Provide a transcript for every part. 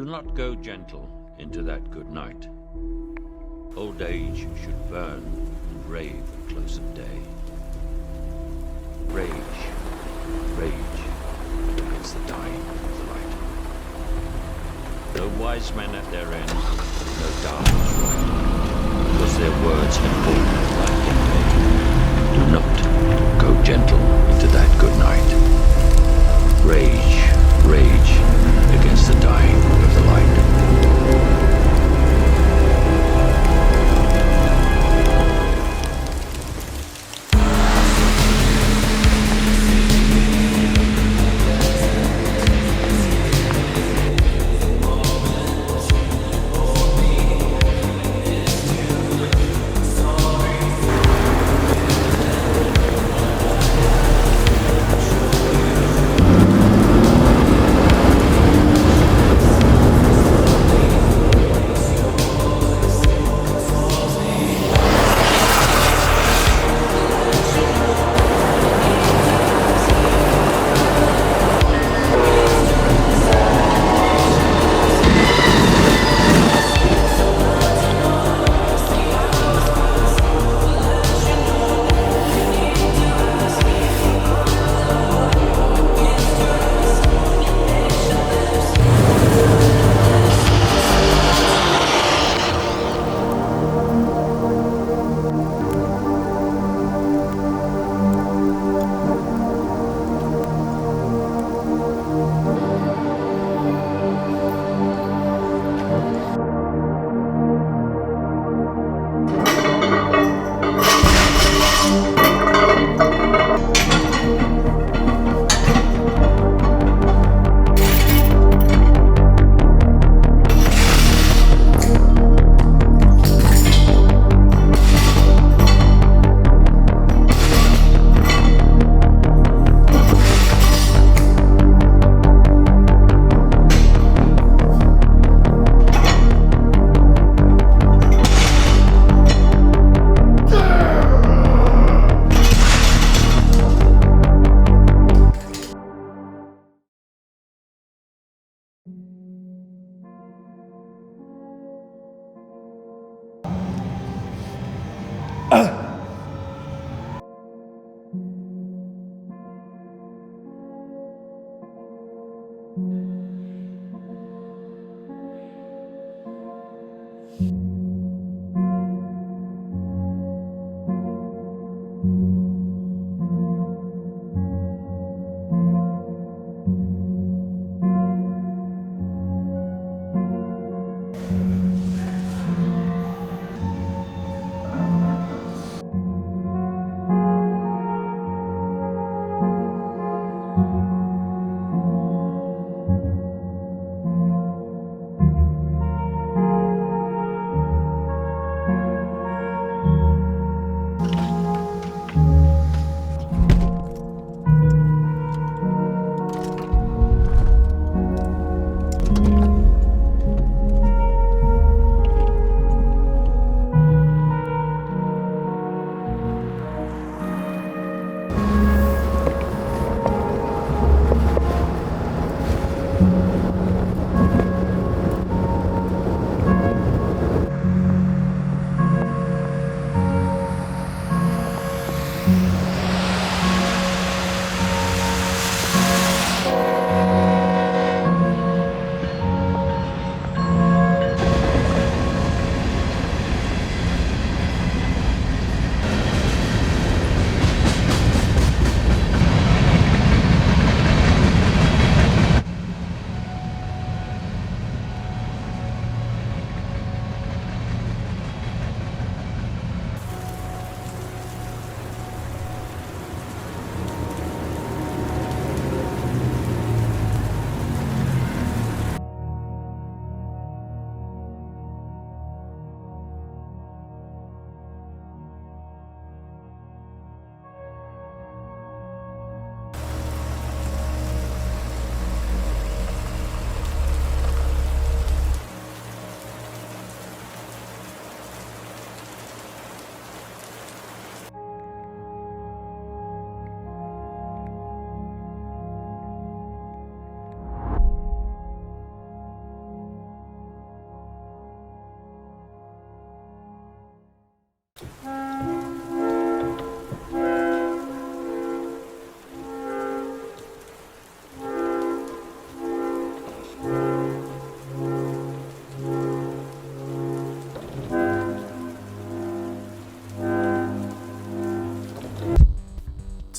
do not go gentle into that good night. Old age should burn and rave at close of day. Rage, rage against the dying of the light. No wise men at their end, no darkness right, because their words had fallen like in vain. Do not go gentle into that good night. Rage, rage against the dying of the light.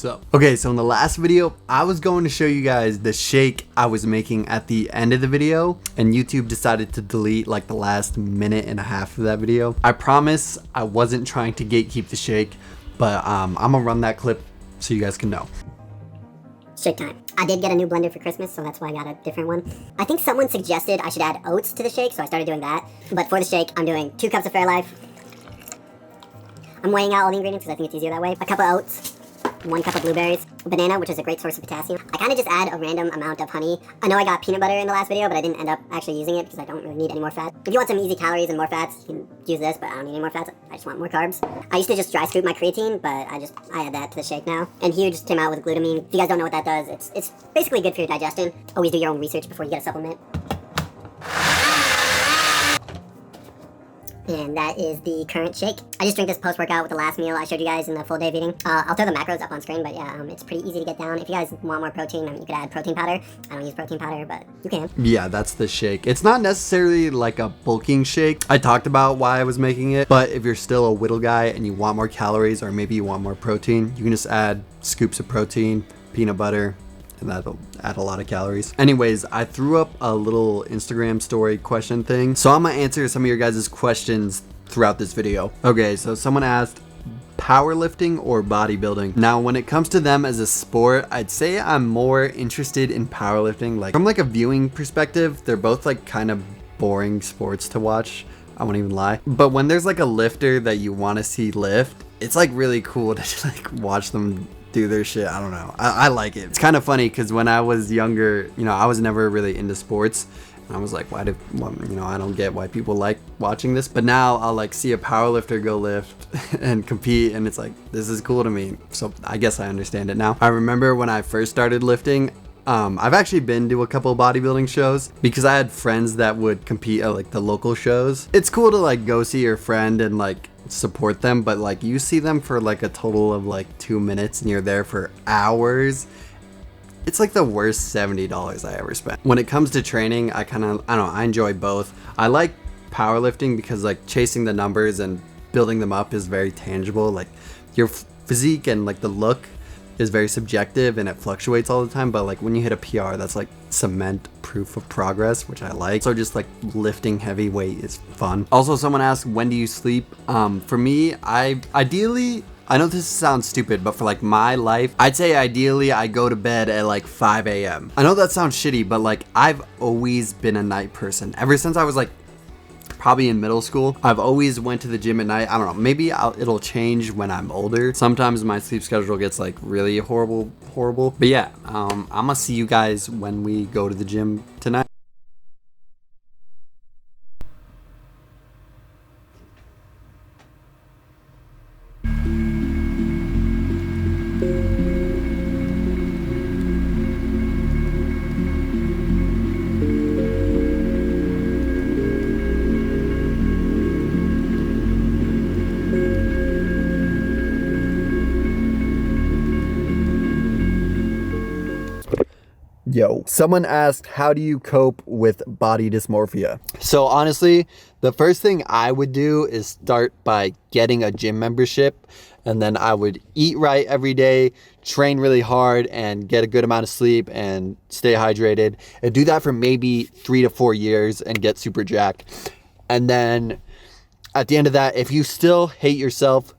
what's up. Okay, so in the last video, I was going to show you guys the shake I was making at the end of the video, and YouTube decided to delete like the last minute and a half of that video. I promise I wasn't trying to gatekeep the shake, but I'm gonna run that clip so you guys can know. Shake time. I did get a new blender for Christmas, so that's why I got a different one. I think someone suggested I should add oats to the shake, so I started doing that. But for the shake, I'm doing 2 cups of Fairlife. I'm weighing out all the ingredients because I think it's easier that way. A cup of oats, 1 cup of blueberries, a banana, which is a great source of potassium. I kind of just add a random amount of honey. I know I got peanut butter in the last video, but I didn't end up actually using it because I don't really need any more fat. If you want some easy calories and more fats, you can use this, but I don't need any more fats. I just want more carbs. I used to just dry scoop my creatine, but I add that to the shake now. And here just came out with glutamine. If you guys don't know what that does, it's basically good for your digestion. Always do your own research before you get a supplement. And that is the current shake. I just drink this post-workout with the last meal I showed you guys in the full day of eating. I'll throw the macros up on screen, but yeah, it's pretty easy to get down. If you guys want more protein, you could add protein powder. I don't use protein powder, but you can. Yeah, that's the shake. It's not necessarily like a bulking shake. I talked about why I was making it, but if you're still a whittle guy and you want more calories or maybe you want more protein, you can just add scoops of protein, peanut butter, and that'll add a lot of calories. Anyways, I threw up a little Instagram story question thing, so I'm gonna answer some of your guys' questions throughout this video. Okay, so someone asked, powerlifting or bodybuilding? Now, when it comes to them as a sport, I'd say I'm more interested in powerlifting. Like, from like a viewing perspective, they're both like kind of boring sports to watch. I won't even lie. But when there's like a lifter that you want to see lift, it's like really cool to like watch them do their shit. I don't know. I like it. It's kind of funny because when I was younger, you know, I was never really into sports. And I was like, I don't get why people like watching this. But now I'll like see a powerlifter go lift and compete, and it's like, this is cool to me. So I guess I understand it now. I remember when I first started lifting, I've actually been to a couple of bodybuilding shows because I had friends that would compete at like the local shows. It's cool to like go see your friend and like support them, but like you see them for like a total of like 2 minutes and you're there for hours. It's like the worst $70 I ever spent. When it comes to training, I enjoy both. I like powerlifting because like chasing the numbers and building them up is very tangible. Like your physique and like the look is very subjective and it fluctuates all the time, but like when you hit a PR, that's like cement proof of progress, which I like. So just like lifting heavy weight is fun. Also, someone asked, when do you sleep? For me, I know this sounds stupid, but for like my life, I'd say ideally I go to bed at like 5 a.m. I know that sounds shitty, but like I've always been a night person. Ever since I was like probably in middle school, I've always went to the gym at night. I don't know, maybe it'll change when I'm older. Sometimes my sleep schedule gets like really horrible. But yeah, I'm gonna see you guys when we go to the gym tonight. Yo, someone asked, how do you cope with body dysmorphia? So honestly, the first thing I would do is start by getting a gym membership, and then I would eat right every day, train really hard, and get a good amount of sleep and stay hydrated, and do that for maybe 3 to 4 years and get super jacked. And then at the end of that, if you still hate yourself,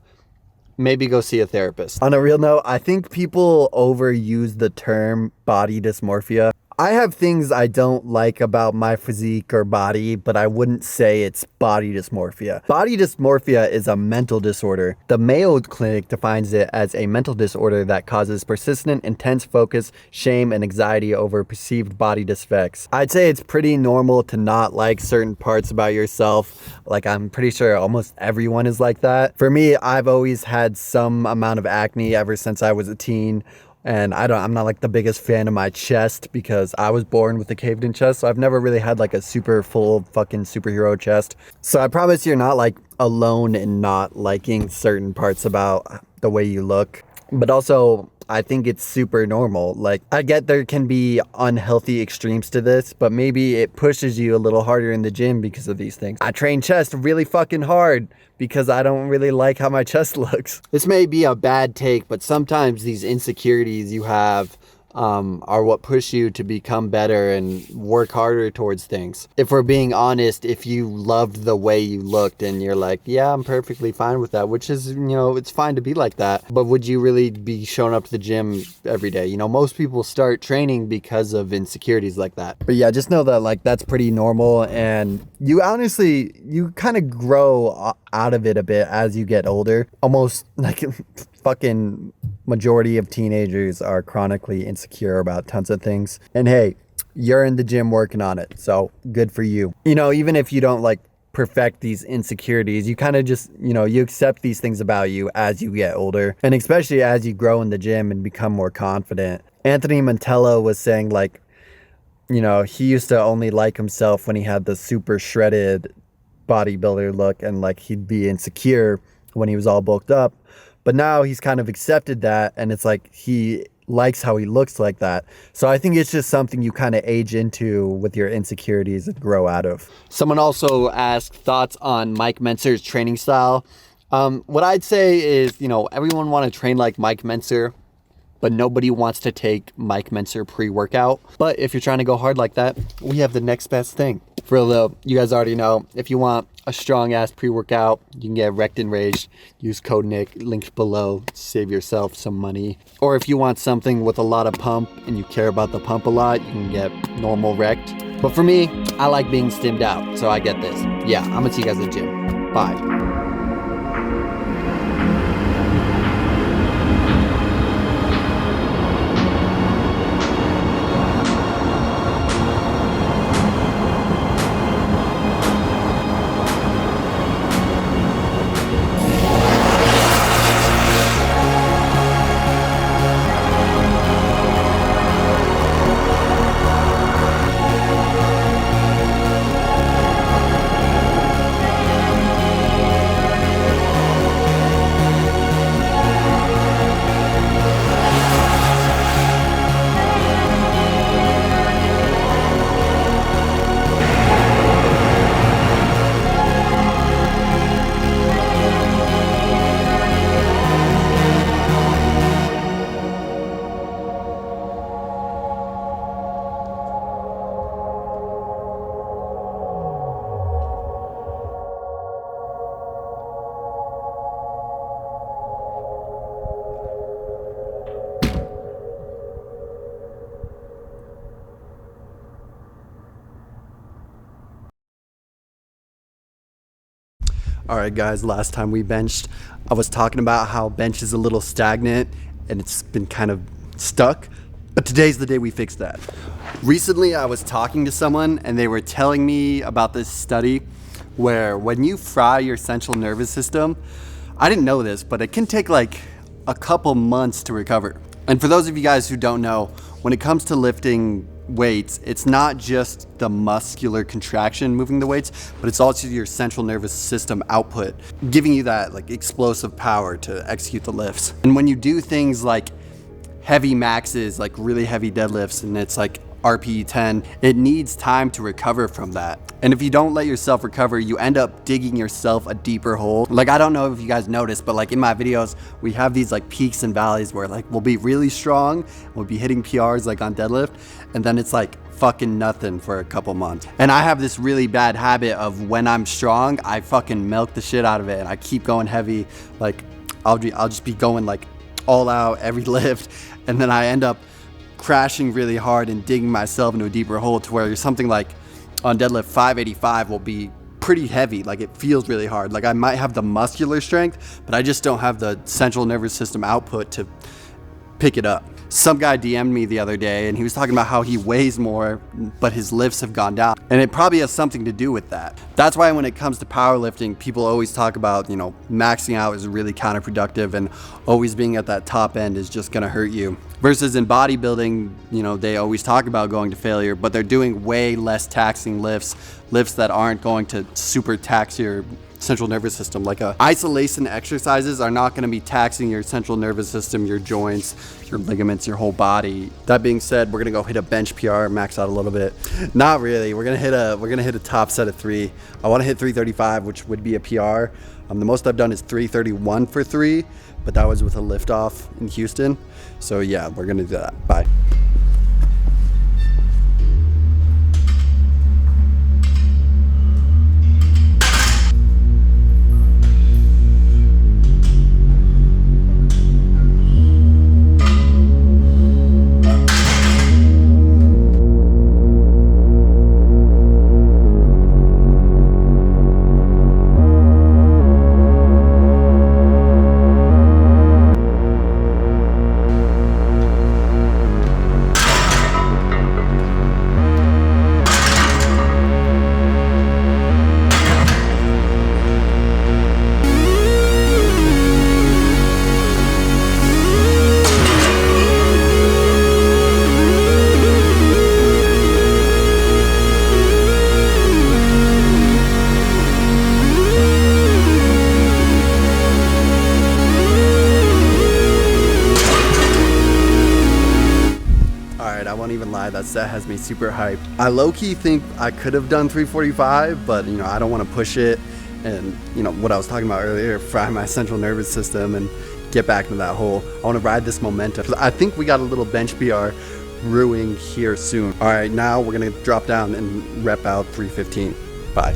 maybe go see a therapist. On a real note, I think people overuse the term body dysmorphia. I have things I don't like about my physique or body, but I wouldn't say it's body dysmorphia. Body dysmorphia is a mental disorder. The Mayo Clinic defines it as a mental disorder that causes persistent, intense focus, shame, and anxiety over perceived body defects. I'd say it's pretty normal to not like certain parts about yourself. Like, I'm pretty sure almost everyone is like that. For me, I've always had some amount of acne ever since I was a teen. And I'm not like the biggest fan of my chest because I was born with a caved in chest. So I've never really had like a super full fucking superhero chest. So I promise you're not like alone in not liking certain parts about the way you look. But also, I think it's super normal. Like, I get there can be unhealthy extremes to this, but maybe it pushes you a little harder in the gym because of these things. I train chest really fucking hard because I don't really like how my chest looks. This may be a bad take, but sometimes these insecurities you have are what push you to become better and work harder towards things. If we're being honest, if you loved the way you looked and you're like, yeah, I'm perfectly fine with that, which is, you know, it's fine to be like that, but would you really be showing up to the gym every day? You know, most people start training because of insecurities like that. But yeah, just know that like that's pretty normal, and you honestly, you kind of grow out of it a bit as you get older. Almost like fucking majority of teenagers are chronically insecure about tons of things. And hey, you're in the gym working on it, so good for you. You know, even if you don't like perfect these insecurities, you kind of just, you know, you accept these things about you as you get older, and especially as you grow in the gym and become more confident. Anthony Mantello was saying like, you know, he used to only like himself when he had the super shredded bodybuilder look, and like he'd be insecure when he was all bulked up. But now he's kind of accepted that, and it's like he likes how he looks like that. So I think it's just something you kind of age into with your insecurities and grow out of. Someone also asked thoughts on Mike Mentzer's training style. What I'd say is, you know, everyone want to train like Mike Mentzer, but nobody wants to take Mike Mentzer pre-workout. But if you're trying to go hard like that, we have the next best thing. For real though, you guys already know, if you want a strong ass pre-workout, you can get Wrecked and Raged. Use code Nick, linked below, save yourself some money. Or if you want something with a lot of pump and you care about the pump a lot, you can get normal Wrecked. But for me, I like being stimmed out, so I get this. Yeah, I'm gonna see you guys at the gym. Bye. All right, guys, last time we benched, I was talking about how bench is a little stagnant and it's been kind of stuck, but today's the day we fix that. Recently, I was talking to someone and they were telling me about this study where when you fry your central nervous system, I didn't know this, but it can take like a couple months to recover. And for those of you guys who don't know, when it comes to lifting weights, it's not just the muscular contraction moving the weights, but it's also your central nervous system output, giving you that like explosive power to execute the lifts. And when you do things like heavy maxes, like really heavy deadlifts, and it's like RPE 10, it needs time to recover from that. And if you don't let yourself recover, you end up digging yourself a deeper hole. Like, I don't know if you guys noticed, but like in my videos, we have these like peaks and valleys where like we'll be really strong, we'll be hitting PRs like on deadlift, and then it's like fucking nothing for a couple months. And I have this really bad habit of when I'm strong, I fucking milk the shit out of it and I keep going heavy. Like I'll just be going like all out every lift, and then I end up crashing really hard and digging myself into a deeper hole to where something like on deadlift 585 will be pretty heavy. Like it feels really hard. Like I might have the muscular strength, but I just don't have the central nervous system output to pick it up. Some guy DM'd me the other day and he was talking about how he weighs more, but his lifts have gone down. And it probably has something to do with that. That's why when it comes to powerlifting, people always talk about, you know, maxing out is really counterproductive and always being at that top end is just gonna hurt you. Versus in bodybuilding, you know, they always talk about going to failure, but they're doing way less taxing lifts that aren't going to super tax your central nervous system. Like isolation exercises are not going to be taxing your central nervous system, your joints, your ligaments, your whole body. That being said, we're gonna go hit a bench PR, max out a little bit. Not really. We're gonna hit a top set of 3. I want to hit 335, which would be a PR. The most I've done is 331 for 3, but that was with a lift off in Houston. So yeah, we're gonna do that. Bye. That set has me super hyped. I low-key think I could have done 345, but you know, I don't want to push it, and you know what I was talking about earlier, fry my central nervous system and get back into that hole. I want to ride this momentum. I think we got a little bench PR brewing here soon. All right, now we're gonna drop down and rep out 315. Bye.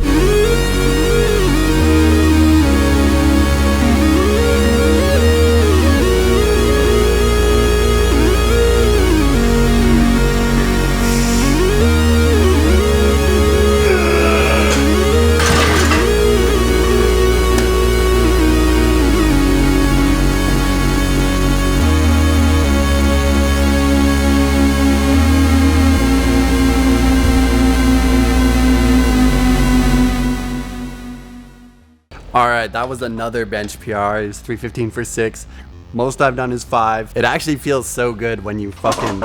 Alright, that was another bench PR. It was 315 for 6. Most I've done is 5. It actually feels so good when you fucking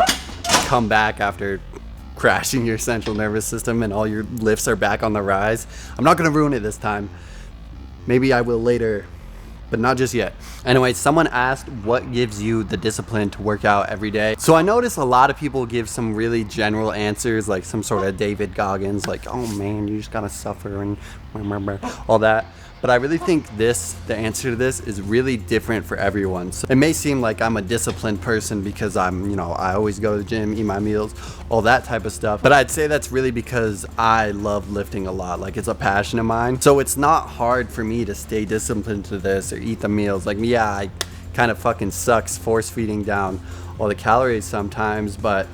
come back after crashing your central nervous system and all your lifts are back on the rise. I'm not going to ruin it this time. Maybe I will later, but not just yet. Anyway, someone asked what gives you the discipline to work out every day. So I notice a lot of people give some really general answers, like some sort of David Goggins, like, oh man, you just gotta suffer and all that. But I really think the answer to this is really different for everyone. So it may seem like I'm a disciplined person because I always go to the gym, eat my meals, all that type of stuff. But I'd say that's really because I love lifting a lot. Like, it's a passion of mine. So it's not hard for me to stay disciplined to this or eat the meals. Like, yeah, I kind of fucking sucks force feeding down all the calories sometimes, but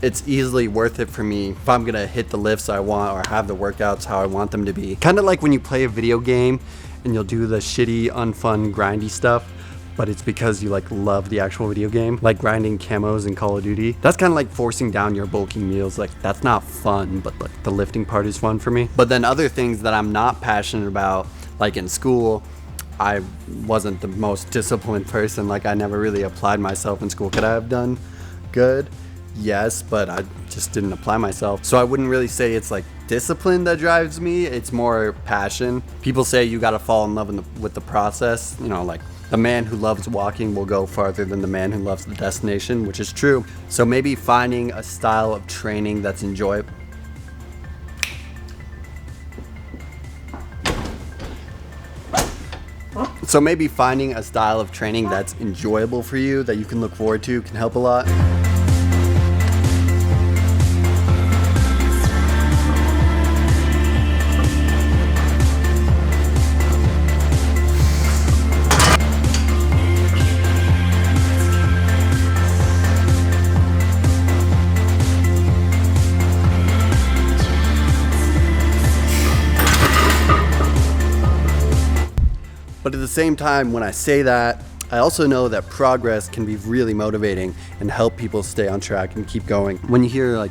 it's easily worth it for me if I'm gonna hit the lifts I want or have the workouts how I want them to be. Kind of like when you play a video game and you'll do the shitty, unfun, grindy stuff, but it's because you like love the actual video game, like grinding camos in Call of Duty. That's kind of like forcing down your bulking meals. Like, that's not fun, but like the lifting part is fun for me. But then other things that I'm not passionate about, like in school, I wasn't the most disciplined person. Like, I never really applied myself in school. Could I have done good? Yes, but I just didn't apply myself. So I wouldn't really say it's like discipline that drives me. It's more passion. People say you gotta fall in love with the process. You know, like the man who loves walking will go farther than the man who loves the destination, which is true. So maybe finding a style of training that's enjoyable. So maybe finding a style of training that's enjoyable for you, that you can look forward to, can help a lot. But at the same time, when I say that, I also know that progress can be really motivating and help people stay on track and keep going. When you hear like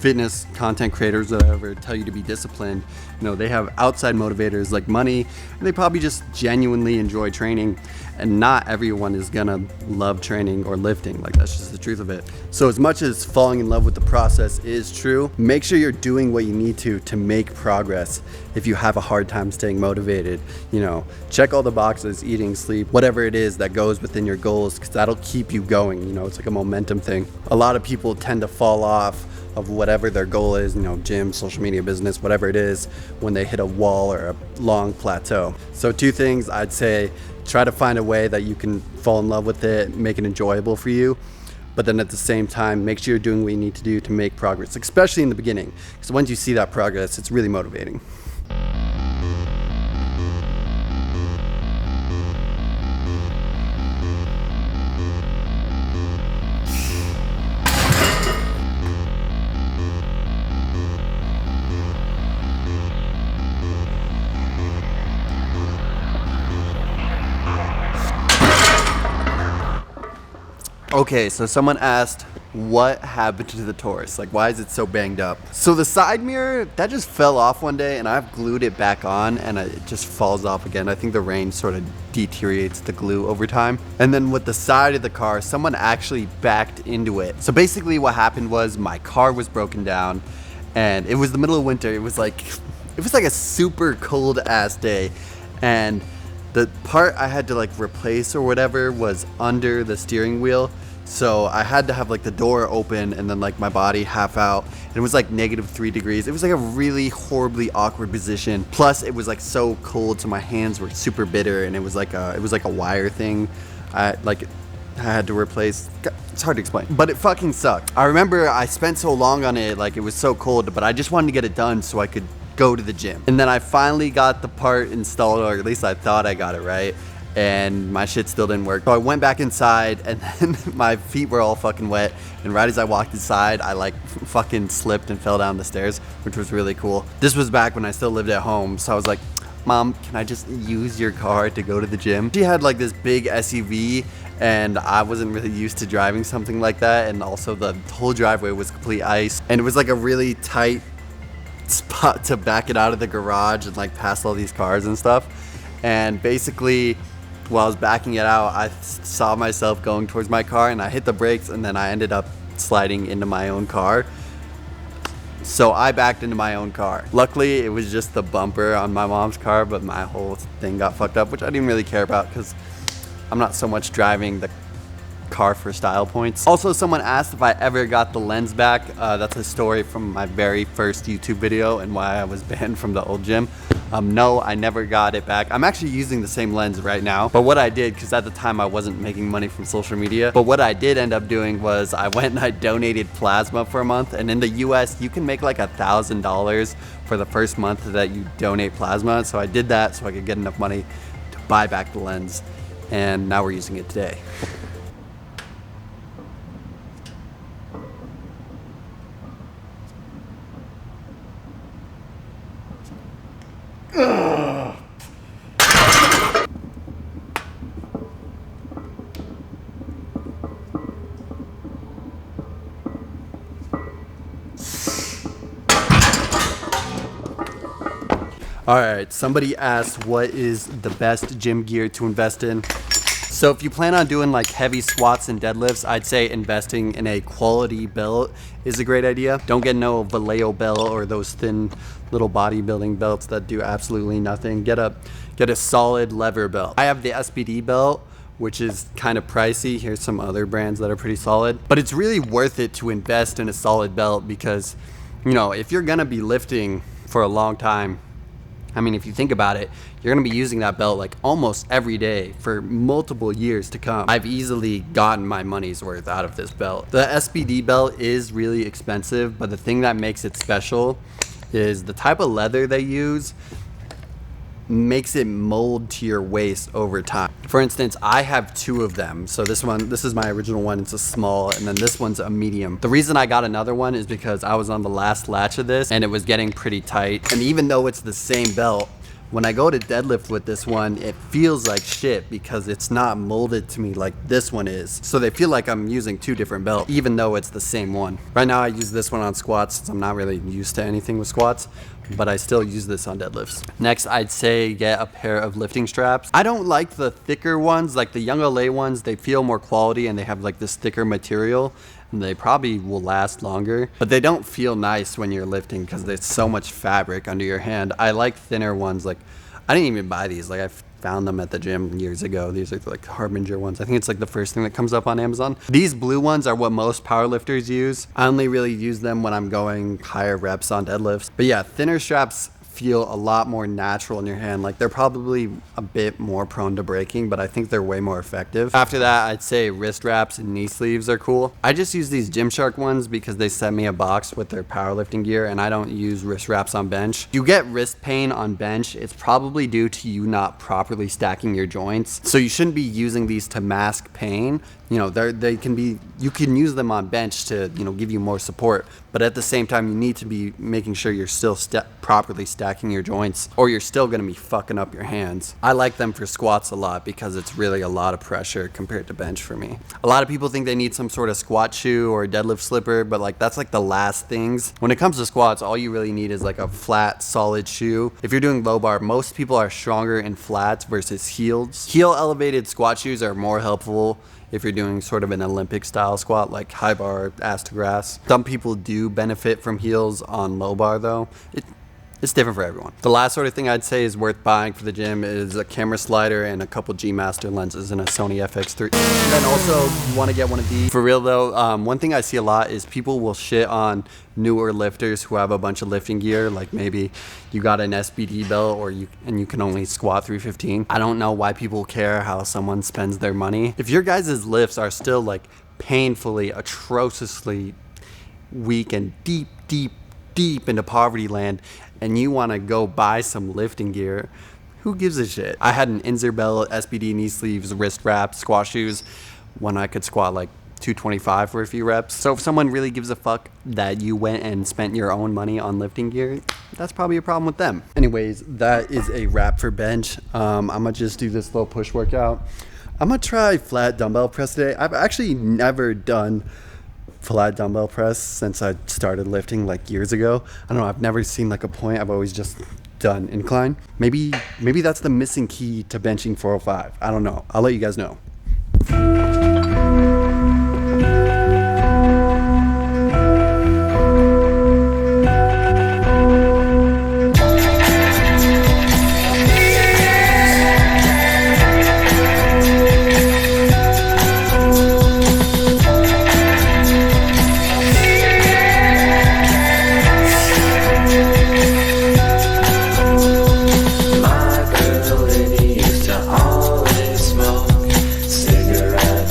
fitness content creators or whatever tell you to be disciplined, you know, they have outside motivators like money, and they probably just genuinely enjoy training. And not everyone is gonna love training or lifting. Like, that's just the truth of it. So as much as falling in love with the process is true, make sure you're doing what you need to make progress. If you have a hard time staying motivated, you know, check all the boxes, eating, sleep, whatever it is that goes within your goals, because that'll keep you going. You know, it's like a momentum thing. A lot of people tend to fall off of whatever their goal is, you know, gym, social media, business, whatever it is, when they hit a wall or a long plateau. So 2 things I'd say: try to find a way that you can fall in love with it, make it enjoyable for you, but then at the same time, make sure you're doing what you need to do to make progress, especially in the beginning, because once you see that progress, it's really motivating. Okay, so someone asked, what happened to the Taurus? Like, why is it so banged up? So the side mirror, that just fell off one day, and I've glued it back on, and it just falls off again. I think the rain sort of deteriorates the glue over time. And then with the side of the car, someone actually backed into it. So basically what happened was my car was broken down, and it was the middle of winter. It was like a super cold ass day, and the part I had to like replace or whatever was under the steering wheel. So I had to have like the door open and then like my body half out. And it was like -3 degrees. It was like a really horribly awkward position. Plus it was like so cold, so my hands were super bitter, and it was like a wire thing. I had to replace. It's hard to explain, but it fucking sucked. I remember I spent so long on it, like it was so cold, but I just wanted to get it done so I could go to the gym. And then I finally got the part installed, or at least I thought I got it right, and my shit still didn't work. So I went back inside, and then my feet were all fucking wet, and right as I walked inside, I like fucking slipped and fell down the stairs, which was really cool. This was back when I still lived at home, so I was like, Mom, can I just use your car to go to the gym? She had like this big SUV, and I wasn't really used to driving something like that, and also the whole driveway was complete ice, and it was like a really tight spot to back it out of the garage and like past all these cars and stuff. And basically while I was backing it out, I saw myself going towards my car, and I hit the brakes, and then I ended up sliding into my own car. So I backed into my own car. Luckily it was just the bumper on my mom's car, but my whole thing got fucked up, which I didn't really care about because I'm not so much driving the car for style points. Also, someone asked if I ever got the lens back. That's a story from my very first YouTube video and why I was banned from the old gym. No, I never got it back. I'm actually using the same lens right now, but what I did, because at the time I wasn't making money from social media, but what I did end up doing was I went and I donated plasma for a month, and in the US you can make like $1,000 for the first month that you donate plasma. So I did that so I could get enough money to buy back the lens, and now we're using it today. Alright, somebody asked what is the best gym gear to invest in. So if you plan on doing like heavy squats and deadlifts, I'd say investing in a quality belt is a great idea. Don't get no Vallejo belt or those thin little bodybuilding belts that do absolutely nothing. Get a solid lever belt. I have the SPD belt, which is kind of pricey. Here's some other brands that are pretty solid, but it's really worth it to invest in a solid belt because, you know, if you're gonna be lifting for a long time, I mean, if you think about it, you're gonna be using that belt like almost every day for multiple years to come. I've easily gotten my money's worth out of this belt. The SPD belt is really expensive, but the thing that makes it special is the type of leather they use makes it mold to your waist over time. For instance, I have 2 of them. So this is my original one, it's a small, and then this one's a medium. The reason I got another one is because I was on the last latch of this and it was getting pretty tight. And even though it's the same belt, When I go to deadlift with this one, it feels like shit because it's not molded to me like this one is. So they feel like I'm using two different belts, even though it's the same one. Right now I use this one on squats since I'm not really used to anything with squats, but I still use this on deadlifts. Next, I'd say get a pair of lifting straps. I don't like the thicker ones, like the Young LA ones. They feel more quality and they have like this thicker material, and they probably will last longer, but they don't feel nice when you're lifting because there's so much fabric under your hand. I like thinner ones. Like, I didn't even buy these. Like, I found them at the gym years ago. These are like Harbinger ones. I think it's like the first thing that comes up on Amazon. These blue ones are what most powerlifters use. I only really use them when I'm going higher reps on deadlifts. But yeah, thinner straps feel a lot more natural in your hand. Like, they're probably a bit more prone to breaking, but I think they're way more effective. After that, I'd say wrist wraps and knee sleeves are cool. I just use these Gymshark ones because they sent me a box with their powerlifting gear, and I don't use wrist wraps on bench. You get wrist pain on bench. It's probably due to you not properly stacking your joints. So you shouldn't be using these to mask pain. You know, they can be, you can use them on bench to, you know, give you more support, but at the same time, you need to be making sure you're still properly stacking your joints, or you're still going to be fucking up your hands. I like them for squats a lot because it's really a lot of pressure compared to bench for me. A lot of people think they need some sort of squat shoe or deadlift slipper, but like that's like the last things. When it comes to squats, all you really need is like a flat, solid shoe. If you're doing low bar, most people are stronger in flats versus heels. Heel elevated squat shoes are more helpful if you're doing sort of an Olympic style squat, like high bar, ass to grass. Some people do benefit from heels on low bar though. It's different for everyone. The last sort of thing I'd say is worth buying for the gym is a camera slider and a couple G Master lenses and a Sony FX3. And then also, you want to get one of these. For real though, one thing I see a lot is people will shit on newer lifters who have a bunch of lifting gear. Like maybe you got an SBD belt and you can only squat 315. I don't know why people care how someone spends their money. If your guys' lifts are still like painfully, atrociously weak and deep into poverty land, and you want to go buy some lifting gear, who gives a shit? I had an Inzer belt, SBD knee sleeves, wrist wraps, squat shoes when I could squat like 225 for a few reps. So if someone really gives a fuck that you went and spent your own money on lifting gear, that's probably a problem with them. Anyways, that is a wrap for bench. I'm gonna just do this little push workout. I'm gonna try flat dumbbell press today. I've actually never done flat dumbbell press since I started lifting like years ago. I don't know, I've never seen like a point. I've always just done incline. Maybe that's the missing key to benching 405. I don't know. I'll let you guys know. My girl, it used to always smoke cigarettes.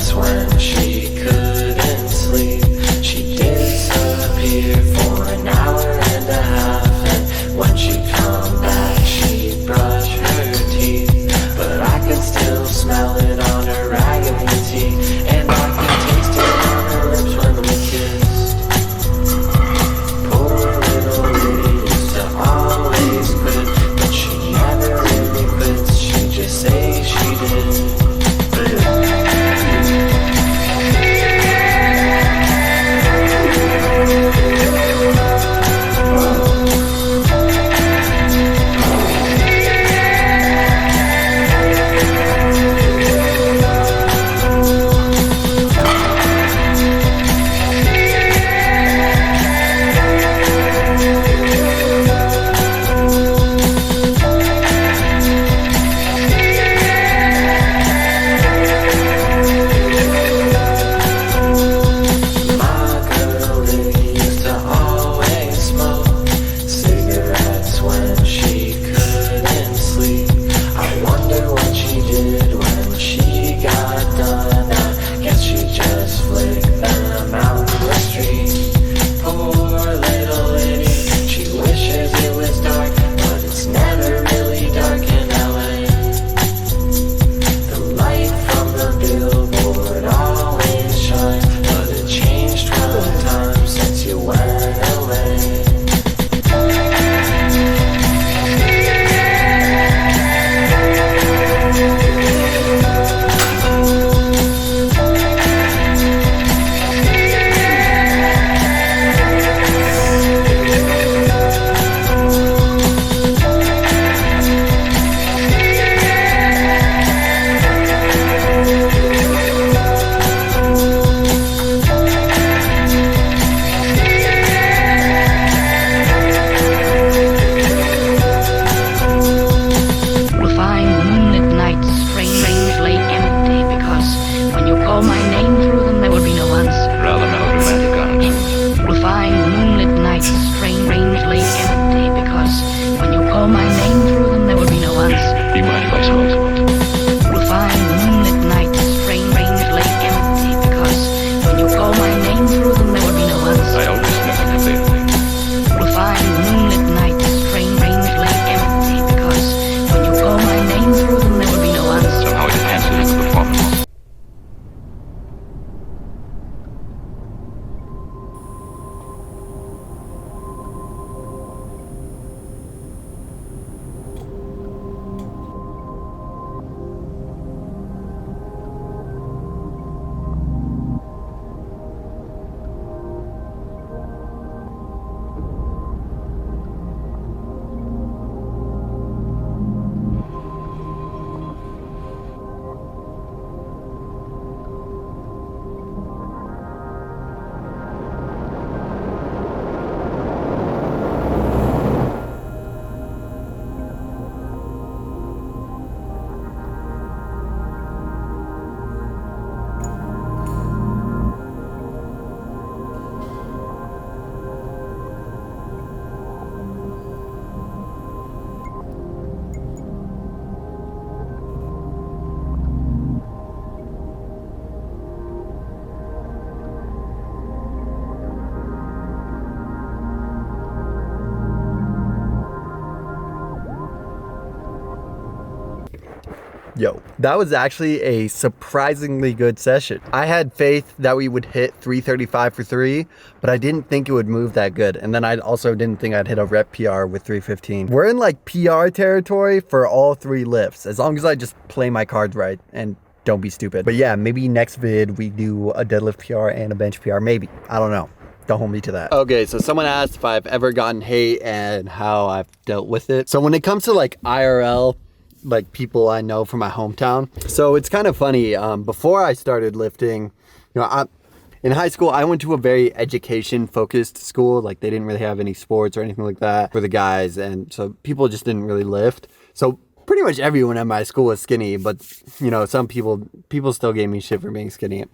Yo, that was actually a surprisingly good session. I had faith that we would hit 335 for 3, but I didn't think it would move that good. And then I also didn't think I'd hit a rep PR with 315. We're in like PR territory for all 3 lifts, as long as I just play my cards right and don't be stupid. But yeah, maybe next vid we do a deadlift PR and a bench PR, maybe. I don't know. Don't hold me to that. Okay, so someone asked if I've ever gotten hate and how I've dealt with it. So when it comes to like IRL, like people I know from my hometown. So it's kind of funny. Before I started lifting, in high school, I went to a very education focused school. Like they didn't really have any sports or anything like that for the guys. And so people just didn't really lift. So pretty much everyone at my school was skinny, but some people still gave me shit for being skinny.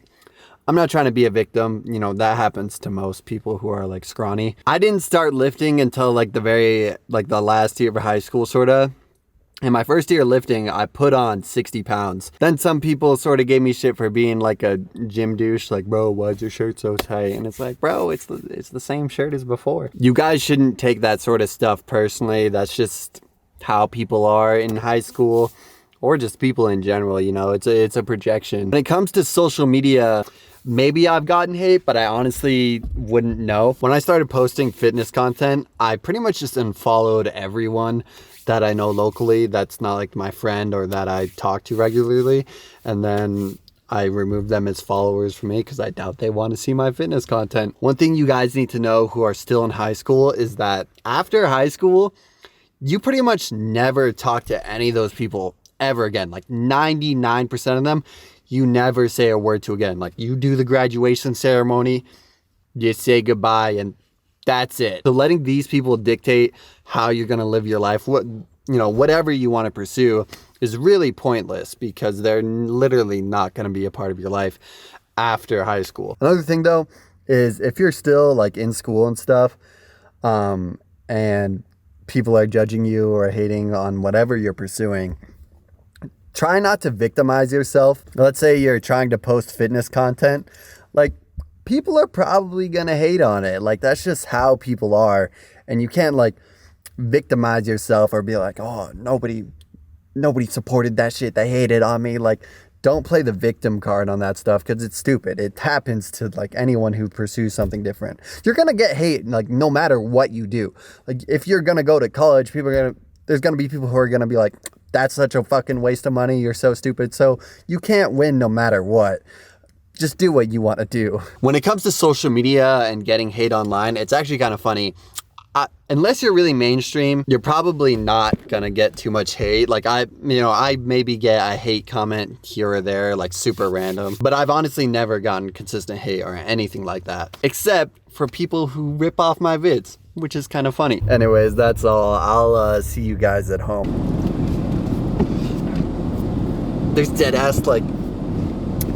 I'm not trying to be a victim. That happens to most people who are like scrawny. I didn't start lifting until like the last year of high school, sort of. In my first year lifting, I put on 60 pounds. Then some people sort of gave me shit for being like a gym douche. Like, bro, why's your shirt so tight? And it's like, bro, it's the same shirt as before. You guys shouldn't take that sort of stuff personally. That's just how people are in high school, or just people in general. It's a projection. When it comes to social media, maybe I've gotten hate, but I honestly wouldn't know. When I started posting fitness content, I pretty much just unfollowed everyone that I know locally that's not like my friend or that I talk to regularly. And then I removed them as followers for me because I doubt they want to see my fitness content. One thing you guys need to know who are still in high school is that after high school, you pretty much never talk to any of those people ever again. Like 99% of them, you never say a word to again. Like you do the graduation ceremony, you say goodbye, and that's it. So letting these people dictate how you're going to live your life, whatever you want to pursue, is really pointless because they're literally not going to be a part of your life after high school. Another thing though is if you're still like in school and stuff, and people are judging you or hating on whatever you're pursuing, try not to victimize yourself. Let's say you're trying to post fitness content, like people are probably gonna hate on it. Like that's just how people are, and you can't like victimize yourself or be like, oh, nobody supported that shit, they hated on me. Like don't play the victim card on that stuff because it's stupid. It happens to like anyone who pursues something different. You're gonna get hate like no matter what you do. Like if you're gonna go to college, there's gonna be people who are gonna be like, that's such a fucking waste of money, you're so stupid. So you can't win no matter what. Just do what you want to do. When it comes to social media and getting hate online, it's actually kind of funny. Unless you're really mainstream, you're probably not gonna get too much hate. Like I maybe get a hate comment here or there, like super random, but I've honestly never gotten consistent hate or anything like that, except for people who rip off my vids, which is kind of funny. Anyways, that's all. I'll see you guys at home. There's dead ass like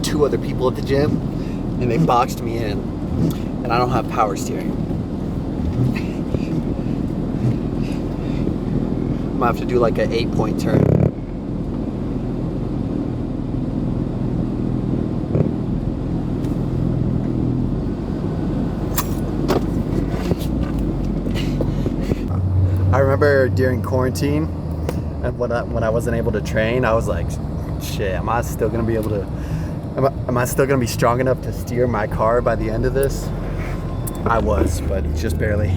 2 other people at the gym, and they boxed me in, and I don't have power steering. I'm gonna have to do like an 8-point turn. I remember during quarantine, and when I wasn't able to train, I was like, shit, am I still gonna be strong enough to steer my car by the end of this? I was, but just barely.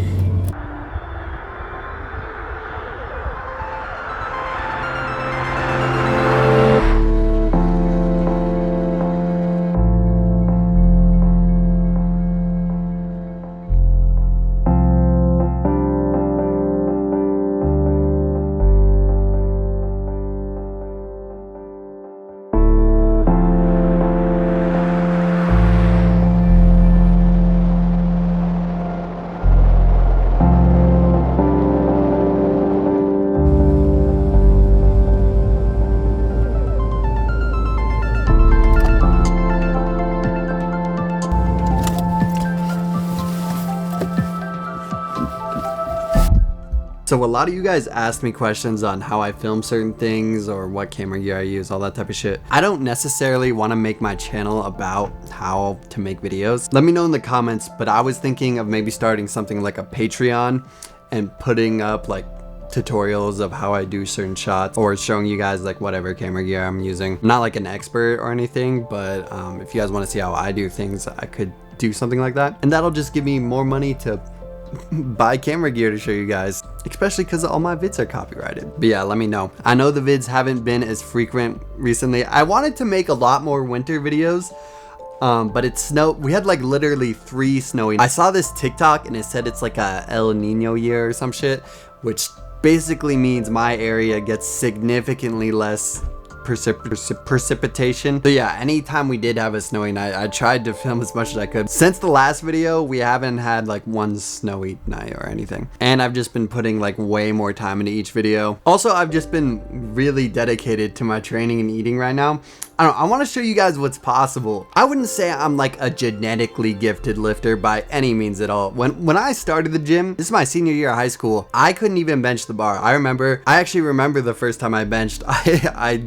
So a lot of you guys asked me questions on how I film certain things or what camera gear I use, all that type of shit. I don't necessarily want to make my channel about how to make videos. Let me know in the comments, but I was thinking of maybe starting something like a Patreon and putting up like tutorials of how I do certain shots, or showing you guys like whatever camera gear I'm using. I'm not like an expert or anything, but if you guys want to see how I do things, I could do something like that, and that'll just give me more money to buy camera gear to show you guys, especially because all my vids are copyrighted. But yeah, let me know. I know the vids haven't been as frequent recently. I wanted to make a lot more winter videos, but it snowed. We had like literally 3 snowy. I saw this TikTok and it said it's like a El Nino year or some shit, which basically means my area gets significantly less precipitation. So yeah, anytime we did have a snowy night, I tried to film as much as I could. Since the last video, we haven't had like one snowy night or anything, and I've just been putting like way more time into each video. Also, I've just been really dedicated to my training and eating right now. I want to show you guys what's possible. I wouldn't say I'm like a genetically gifted lifter by any means at all. When I started the gym, this is my senior year of high school, I couldn't even bench the bar. I actually remember the first time I benched. I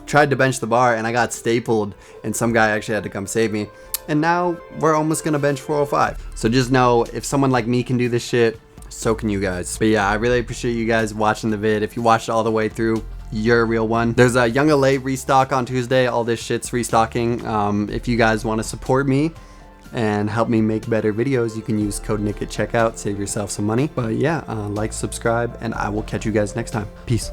tried to bench the bar and I got stapled, and some guy actually had to come save me. And now we're almost gonna bench 405. So just know, if someone like me can do this shit, so can you guys. But yeah, I really appreciate you guys watching the vid. If you watched it all the way through, you're a real one. There's a Young LA restock on Tuesday. All this shit's restocking. If you guys want to support me and help me make better videos, you can use code Nick at checkout, save yourself some money. But yeah, like, subscribe, and I will catch you guys next time. Peace.